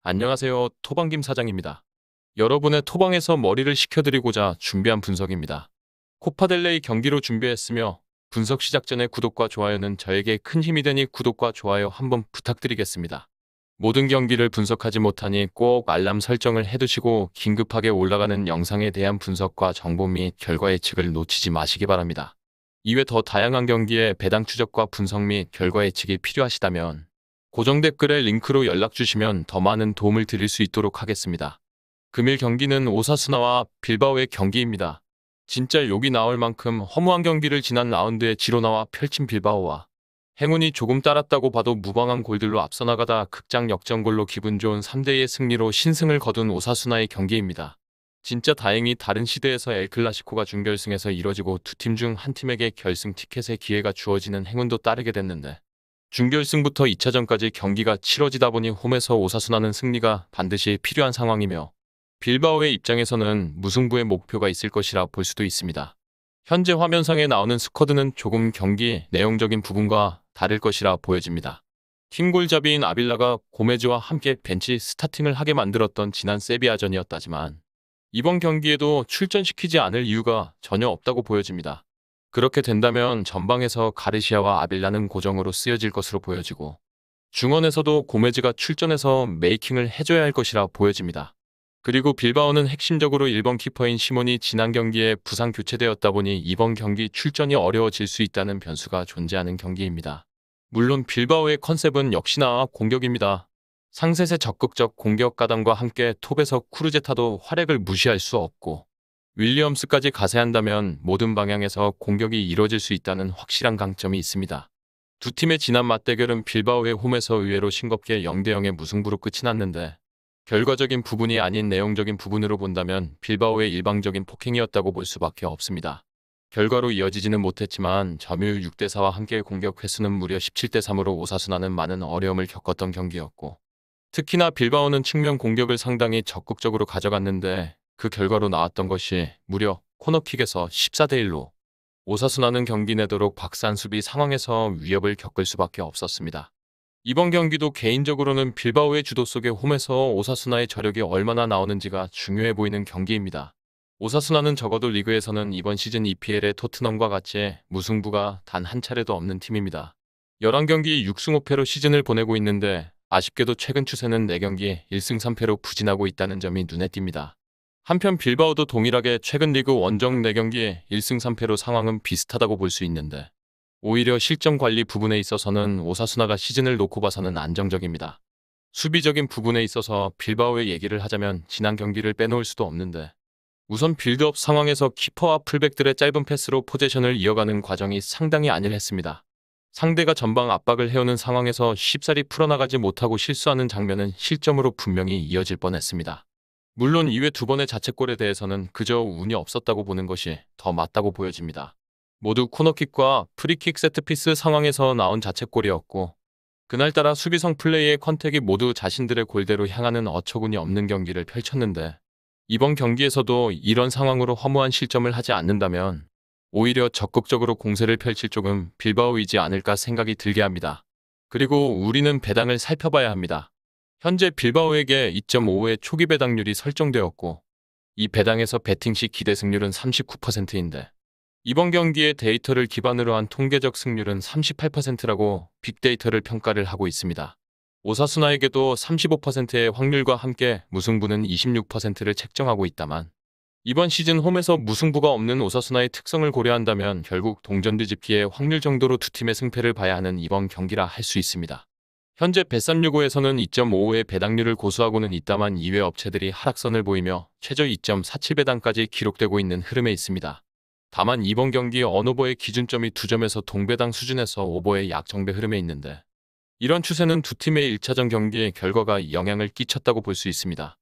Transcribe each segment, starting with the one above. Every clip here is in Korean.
안녕하세요. 토방김 사장입니다. 여러분의 토방에서 머리를 식혀드리고자 준비한 분석입니다. 코파델레이 경기로 준비했으며 분석 시작 전에 구독과 좋아요는 저에게 큰 힘이 되니 구독과 좋아요 한번 부탁드리겠습니다. 모든 경기를 분석하지 못하니 꼭 알람 설정을 해두시고 긴급하게 올라가는 영상에 대한 분석과 정보 및 결과 예측을 놓치지 마시기 바랍니다. 이외 더 다양한 경기의 배당 추적과 분석 및 결과 예측이 필요하시다면 고정 댓글에 링크로 연락 주시면 더 많은 도움을 드릴 수 있도록 하겠습니다. 금일 경기는 오사수나와 빌바오의 경기입니다. 진짜 욕이 나올 만큼 허무한 경기를 지난 라운드에 지로나와 펼친 빌바오와 행운이 조금 따랐다고 봐도 무방한 골들로 앞서 나가다 극장 역전골로 기분 좋은 3대2의 승리로 신승을 거둔 오사수나의 경기입니다. 진짜 다행히 다른 시대에서 엘클라시코가 준결승에서 이뤄지고 두 팀 중 한 팀에게 결승 티켓의 기회가 주어지는 행운도 따르게 됐는데 준결승부터 2차전까지 경기가 치러지다 보니 홈에서 오사수나는 승리가 반드시 필요한 상황이며 빌바오의 입장에서는 무승부의 목표가 있을 것이라 볼 수도 있습니다. 현재 화면상에 나오는 스쿼드는 조금 경기 내용적인 부분과 다를 것이라 보여집니다. 팀골잡이인 아빌라가 고메즈와 함께 벤치 스타팅을 하게 만들었던 지난 세비야전이었다지만 이번 경기에도 출전시키지 않을 이유가 전혀 없다고 보여집니다. 그렇게 된다면 전방에서 가르시아와 아빌라는 고정으로 쓰여질 것으로 보여지고 중원에서도 고메즈가 출전해서 메이킹을 해줘야 할 것이라 보여집니다. 그리고 빌바오는 핵심적으로 1번 키퍼인 시몬이 지난 경기에 부상 교체되었다 보니 이번 경기 출전이 어려워질 수 있다는 변수가 존재하는 경기입니다. 물론 빌바오의 컨셉은 역시나 공격입니다. 상셋의 적극적 공격 가담과 함께 톱에서 쿠르제타도 활약을 무시할 수 없고 윌리엄스까지 가세한다면 모든 방향에서 공격이 이뤄질 수 있다는 확실한 강점이 있습니다. 두 팀의 지난 맞대결은 빌바오의 홈에서 의외로 싱겁게 0대0의 무승부로 끝이 났는데 결과적인 부분이 아닌 내용적인 부분으로 본다면 빌바오의 일방적인 폭행이었다고 볼 수밖에 없습니다. 결과로 이어지지는 못했지만 점유율 6대4와 함께 공격 횟수는 무려 17대3으로 오사수나는 많은 어려움을 겪었던 경기였고 특히나 빌바오는 측면 공격을 상당히 적극적으로 가져갔는데 그 결과로 나왔던 것이 무려 코너킥에서 14대1로 오사수나는 경기 내도록 박산 수비 상황에서 위협을 겪을 수밖에 없었습니다. 이번 경기도 개인적으로는 빌바오의 주도 속에 홈에서 오사수나의 저력이 얼마나 나오는지가 중요해 보이는 경기입니다. 오사수나는 적어도 리그에서는 이번 시즌 EPL의 토트넘과 같이 무승부가 단 한 차례도 없는 팀입니다. 11경기 6승 5패로 시즌을 보내고 있는데 아쉽게도 최근 추세는 4경기 1승 3패로 부진하고 있다는 점이 눈에 띕니다. 한편 빌바오도 동일하게 최근 리그 원정 4경기 1승 3패로 상황은 비슷하다고 볼 수 있는데 오히려 실점 관리 부분에 있어서는 오사수나가 시즌을 놓고 봐서는 안정적입니다. 수비적인 부분에 있어서 빌바오의 얘기를 하자면 지난 경기를 빼놓을 수도 없는데 우선 빌드업 상황에서 키퍼와 풀백들의 짧은 패스로 포제션을 이어가는 과정이 상당히 안일했습니다. 상대가 전방 압박을 해오는 상황에서 쉽사리 풀어나가지 못하고 실수하는 장면은 실점으로 분명히 이어질 뻔했습니다. 물론 이외 두 번의 자책골에 대해서는 그저 운이 없었다고 보는 것이 더 맞다고 보여집니다. 모두 코너킥과 프리킥 세트피스 상황에서 나온 자책골이었고 그날따라 수비성 플레이의 컨택이 모두 자신들의 골대로 향하는 어처구니 없는 경기를 펼쳤는데 이번 경기에서도 이런 상황으로 허무한 실점을 하지 않는다면 오히려 적극적으로 공세를 펼칠 쪽은 빌바오이지 않을까 생각이 들게 합니다. 그리고 우리는 배당을 살펴봐야 합니다. 현재 빌바오에게 2.5의 초기 배당률이 설정되었고 이 배당에서 배팅 시 기대 승률은 39%인데 이번 경기의 데이터를 기반으로 한 통계적 승률은 38%라고 빅데이터를 평가를 하고 있습니다. 오사수나에게도 35%의 확률과 함께 무승부는 26%를 책정하고 있다만 이번 시즌 홈에서 무승부가 없는 오사수나의 특성을 고려한다면 결국 동전 뒤집기의 확률 정도로 두 팀의 승패를 봐야 하는 이번 경기라 할 수 있습니다. 현재 뱃삼65에서는 2.55의 배당률을 고수하고는 있다만 이외 업체들이 하락선을 보이며 최저 2.47배당까지 기록되고 있는 흐름에 있습니다. 다만 이번 경기 언오버의 기준점이 2점에서 동배당 수준에서 오버의 약정배 흐름에 있는데 이런 추세는 두 팀의 1차전 경기 결과가 영향을 끼쳤다고 볼 수 있습니다.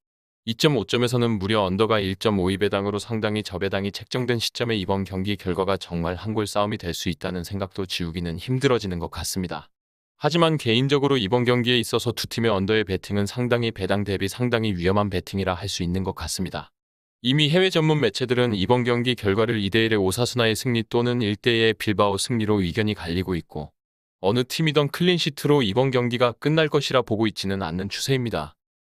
2.5점에서는 무려 언더가 1.52배당으로 상당히 저배당이 책정된 시점에 이번 경기 결과가 정말 한골 싸움이 될 수 있다는 생각도 지우기는 힘들어지는 것 같습니다. 하지만 개인적으로 이번 경기에 있어서 두 팀의 언더의 배팅은 상당히 배당 대비 상당히 위험한 배팅이라 할 수 있는 것 같습니다. 이미 해외 전문 매체들은 이번 경기 결과를 2대1의 오사수나의 승리 또는 1대2의 빌바오 승리로 의견이 갈리고 있고 어느 팀이던 클린시트로 이번 경기가 끝날 것이라 보고 있지는 않는 추세입니다.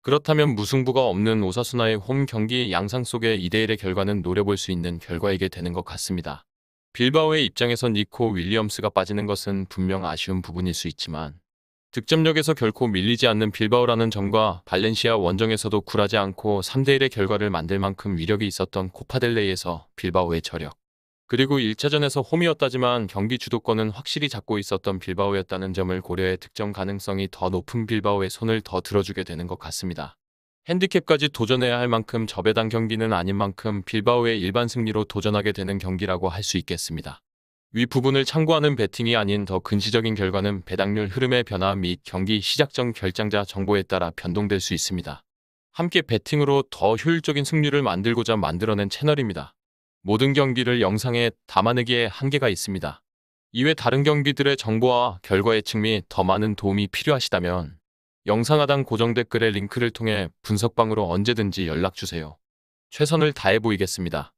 그렇다면 무승부가 없는 오사수나의 홈 경기 양상 속의 2대1의 결과는 노려볼 수 있는 결과이게 되는 것 같습니다. 빌바오의 입장에선 니코 윌리엄스가 빠지는 것은 분명 아쉬운 부분일 수 있지만 득점력에서 결코 밀리지 않는 빌바오라는 점과 발렌시아 원정에서도 굴하지 않고 3대1의 결과를 만들 만큼 위력이 있었던 코파델레이에서 빌바오의 저력, 그리고 1차전에서 홈이었다지만 경기 주도권은 확실히 잡고 있었던 빌바오였다는 점을 고려해 득점 가능성이 더 높은 빌바오의 손을 더 들어주게 되는 것 같습니다. 핸디캡까지 도전해야 할 만큼 저배당 경기는 아닌 만큼 빌바오의 일반 승리로 도전하게 되는 경기라고 할 수 있겠습니다. 위 부분을 참고하는 베팅이 아닌 더 근시적인 결과는 배당률 흐름의 변화 및 경기 시작 전 결장자 정보에 따라 변동될 수 있습니다. 함께 베팅으로 더 효율적인 승률을 만들고자 만들어낸 채널입니다. 모든 경기를 영상에 담아내기에 한계가 있습니다. 이외 다른 경기들의 정보와 결과 예측 및 더 많은 도움이 필요하시다면 영상 하단 고정 댓글의 링크를 통해 분석방으로 언제든지 연락주세요. 최선을 다해 보이겠습니다.